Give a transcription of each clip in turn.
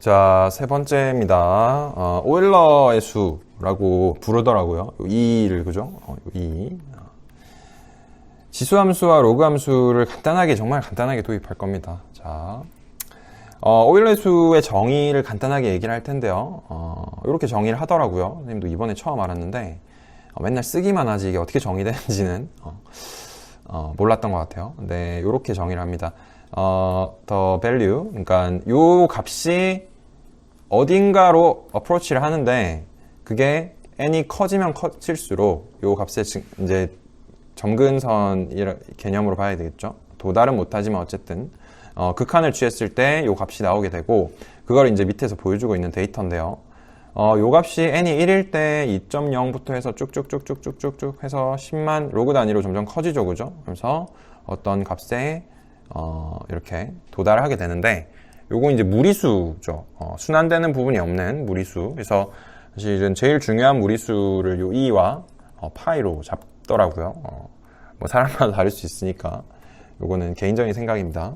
자, 세 번째입니다. 오일러의 수라고 부르더라고요. 이를, 그죠? 이. 지수함수와 로그함수를 정말 간단하게 도입할 겁니다. 자, 오일러의 수의 정의를 간단하게 얘기를 할 텐데요. 이렇게 정의를 하더라고요. 선생님도 이번에 처음 알았는데, 맨날 쓰기만 하지 이게 어떻게 정의되는지는, 몰랐던 것 같아요. 네, 이렇게 정의를 합니다. the value, 그러니까 요 값이 어딘가로 어프로치를 하는데 그게 n이 커지면 커질수록 요 값의 이제 점근선 개념으로 봐야 되겠죠. 도달은 못하지만 어쨌든 극한을 취했을 때 요 값이 나오게 되고 그걸 이제 밑에서 보여주고 있는 데이터인데요. 요 값이 n이 1일 때 2.0부터 해서 쭉쭉쭉쭉쭉쭉 해서 10만 로그 단위로 점점 커지죠, 그죠? 그래서 어떤 값에 이렇게 도달을 하게 되는데 요거 이제 무리수죠. 순환되는 부분이 없는 무리수. 그래서 사실은 제일 중요한 무리수를 요 e와 파이로 잡더라고요. 뭐 사람마다 다를 수 있으니까 요거는 개인적인 생각입니다.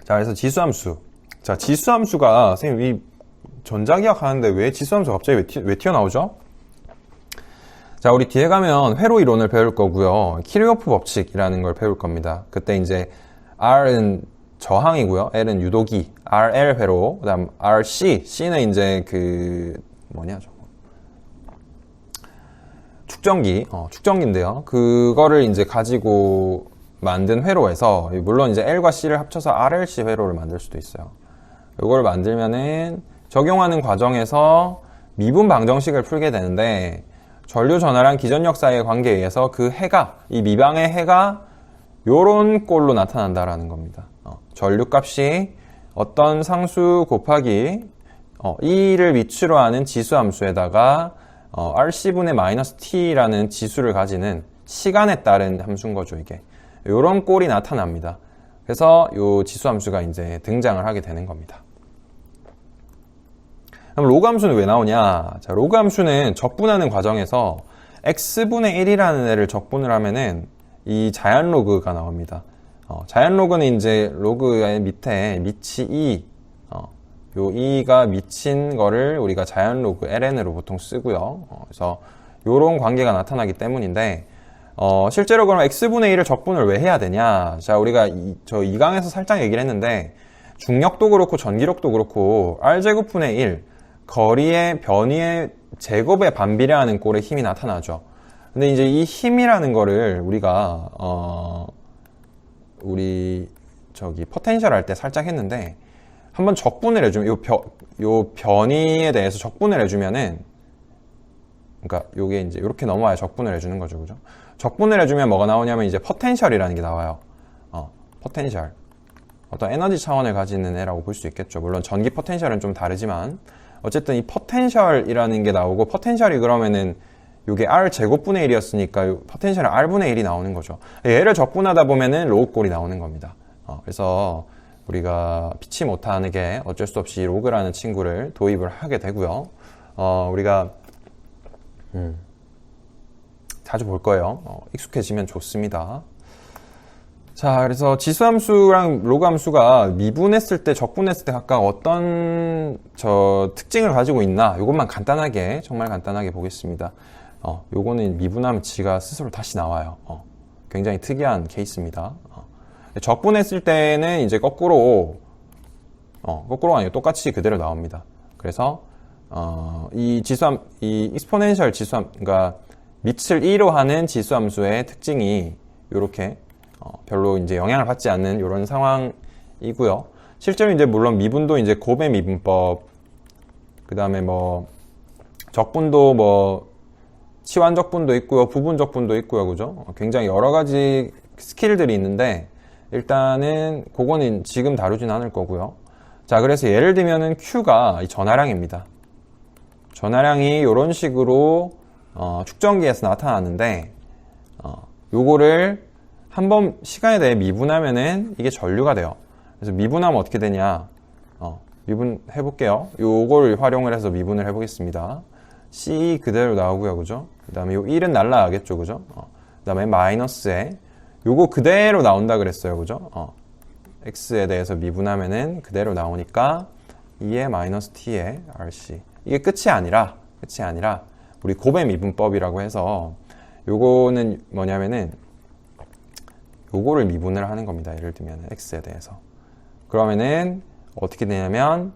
자, 그래서 지수함수. 자, 지수함수가 선생님 이 전자기학 하는데 왜 지수함수가 갑자기 왜 튀어나오죠? 자, 우리 뒤에 가면 회로 이론을 배울 거고요. 키르호프 법칙이라는 걸 배울 겁니다. 그때 이제 R은 저항이고요. L은 유도기, RL 회로, 그 다음 RC, C는 이제 축전기인데요. 그거를 이제 가지고 만든 회로에서, 물론 이제 L과 C를 합쳐서 RLC 회로를 만들 수도 있어요. 이걸 만들면은 적용하는 과정에서 미분 방정식을 풀게 되는데, 전류 전하랑 기전력 사이의 관계에 의해서 그 해가, 이 미방의 해가 요런 꼴로 나타난다라는 겁니다. 전류값이 어떤 상수 곱하기 E를 위치로 하는 지수함수에다가 RC분의 마이너스 T라는 지수를 가지는 시간에 따른 함수인 거죠, 이게. 요런 꼴이 나타납니다. 그래서 요 지수함수가 이제 등장을 하게 되는 겁니다. 그럼 로그함수는 왜 나오냐? 자, 로그함수는 적분하는 과정에서 x분의 1이라는 애를 적분을 하면은 이 자연 로그가 나옵니다. 자연 로그는 이제 로그의 밑에 밑이 2, 요 2가 미친 거를 우리가 자연 로그 ln으로 보통 쓰고요. 그래서 요런 관계가 나타나기 때문인데, 실제로 그럼 x분의 1을 적분을 왜 해야 되냐? 자, 우리가 저 2강에서 살짝 얘기를 했는데, 중력도 그렇고 전기력도 그렇고, r제곱분의 1, 거리의 변이의 제곱에 반비례하는 꼴의 힘이 나타나죠. 근데 이제 이 힘이라는 거를 우리가 포텐셜 할 때 살짝 했는데 한번 적분을 해주면 요 변이에 대해서 적분을 해주면은, 그러니까 요게 이제 이렇게 넘어와야 적분을 해주는 거죠, 그죠? 적분을 해주면 뭐가 나오냐면 이제 포텐셜이라는 게 나와요. 포텐셜, 어떤 에너지 차원을 가지는 애라고 볼 수 있겠죠. 물론 전기 포텐셜은 좀 다르지만 어쨌든 이 포텐셜이라는 게 나오고, 포텐셜이 그러면은 요게 R 제곱분의 1이었으니까 포텐셜은 R분의 1이 나오는 거죠. 얘를 적분하다 보면은 로그 꼴이 나오는 겁니다. 그래서 우리가 피치 못하게 어쩔 수 없이 로그라는 친구를 도입을 하게 되고요. 우리가 자주 볼 거예요. 익숙해지면 좋습니다. 자, 그래서 지수함수랑 로그함수가 미분했을 때, 적분했을 때 각각 어떤 특징을 가지고 있나, 요것만 간단하게, 정말 간단하게 보겠습니다. 요거는 미분하면 지가 스스로 다시 나와요. 굉장히 특이한 케이스입니다. 적분했을 때는 이제 거꾸로가 아니고 똑같이 그대로 나옵니다. 그래서, 이 익스포넨셜 지수함, 그러니까 밑을 2로 하는 지수함수의 특징이 요렇게 별로 이제 영향을 받지 않는 이런 상황이고요. 실제로 이제 물론 미분도 이제 곱의 미분법, 그 다음에 뭐 적분도 뭐 치환 적분도 있고요, 부분 적분도 있고요, 그죠? 굉장히 여러 가지 스킬들이 있는데 일단은 그거는 지금 다루진 않을 거고요. 자, 그래서 예를 들면은 Q가 이 전하량입니다. 전하량이 이런 식으로 축전기에서 나타나는데 요거를 한번 시간에 대해 미분하면은 이게 전류가 돼요. 그래서 미분하면 어떻게 되냐? 미분해 볼게요. 요걸 활용을 해서 미분을 해 보겠습니다. C 그대로 나오고요, 그죠? 그 다음에 요 1은 날라가겠죠, 그죠? 그 다음에 마이너스에 요거 그대로 나온다 그랬어요, 그죠? x에 대해서 미분하면은 그대로 나오니까 2의 마이너스 t의 rc. 이게 끝이 아니라 우리 곱의 미분법이라고 해서 요거는 뭐냐면은 요거를 미분을 하는 겁니다. 예를 들면 x에 대해서. 그러면은 어떻게 되냐면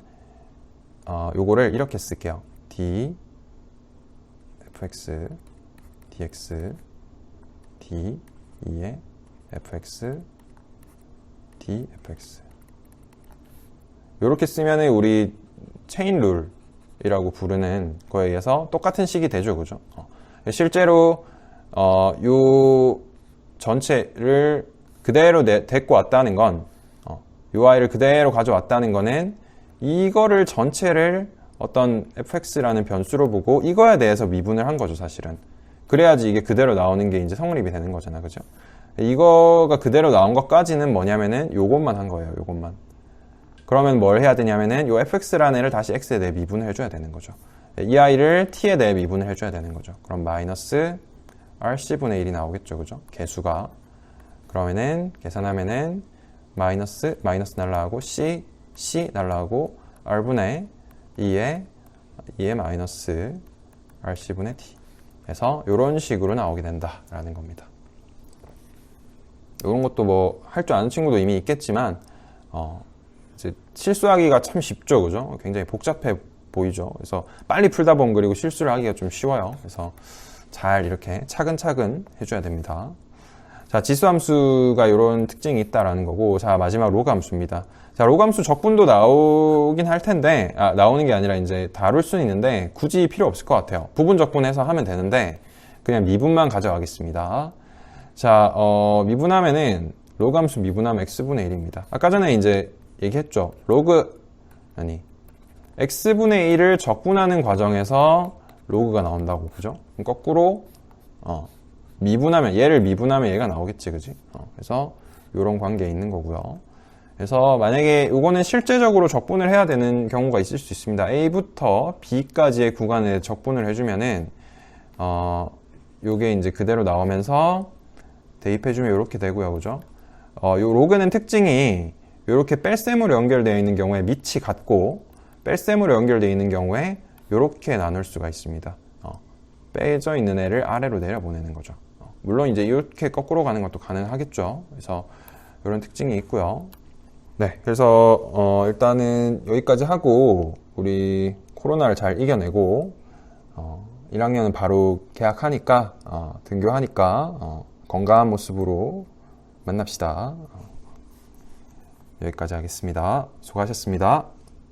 요거를 이렇게 쓸게요. d fx dx d 2의 fx d fx. 요렇게 쓰면은 우리 체인 룰이라고 부르는 거에 의해서 똑같은 식이 되죠. 그죠? 실제로 요 전체를 그대로 데리고 왔다는 건 요 아이를 그대로 가져왔다는 거는 이거를 전체를 어떤 fx라는 변수로 보고 이거에 대해서 미분을 한 거죠, 사실은. 그래야지 이게 그대로 나오는 게 이제 성립이 되는 거잖아, 그죠? 이거가 그대로 나온 것까지는 뭐냐면은 요것만 한 거예요, 요것만. 그러면 뭘 해야 되냐면은 요 fx라는 애를 다시 x에 대해 미분을 해줘야 되는 거죠. 이 아이를 t에 대해 미분을 해줘야 되는 거죠. 그럼 마이너스 rc분의 1이 나오겠죠, 그죠? 개수가. 그러면은 계산하면은 마이너스 날라가고 c 날라가고 r분의 2의 마이너스 rc분의 t 해서 이런 식으로 나오게 된다라는 겁니다. 이런 것도 뭐 할 줄 아는 친구도 이미 있겠지만 이제 실수하기가 참 쉽죠, 그죠? 굉장히 복잡해 보이죠. 그래서 빨리 풀다 보면 그리고 실수를 하기가 좀 쉬워요. 그래서 잘 이렇게 차근차근 해줘야 됩니다. 자, 지수함수가 이런 특징이 있다라는 거고, 자, 마지막 로그함수입니다. 자, 로그함수 적분도 나오긴 할 텐데, 나오는 게 아니라 이제 다룰 수는 있는데, 굳이 필요 없을 것 같아요. 부분 적분해서 하면 되는데, 그냥 미분만 가져가겠습니다. 자, 미분하면은, 로그함수 미분하면 x분의 1입니다. 아까 전에 이제 얘기했죠. x분의 1을 적분하는 과정에서 로그가 나온다고, 그죠? 거꾸로, 미분하면, 얘를 미분하면 얘가 나오겠지, 그지? 그래서, 요런 관계에 있는 거고요. 그래서, 만약에, 요거는 실제적으로 적분을 해야 되는 경우가 있을 수 있습니다. A부터 B까지의 구간에 적분을 해주면은, 요게 이제 그대로 나오면서, 대입해주면 요렇게 되고요, 그죠? 요 로그는 특징이, 요렇게 뺄셈으로 연결되어 있는 경우에 밑이 같고, 뺄셈으로 연결되어 있는 경우에, 요렇게 나눌 수가 있습니다. 빼져 있는 애를 아래로 내려보내는 거죠. 물론 이제 이렇게 거꾸로 가는 것도 가능하겠죠. 그래서 이런 특징이 있고요. 네, 그래서 일단은 여기까지 하고 우리 코로나를 잘 이겨내고 1학년은 바로 개학하니까 등교하니까 건강한 모습으로 만납시다. 여기까지 하겠습니다. 수고하셨습니다.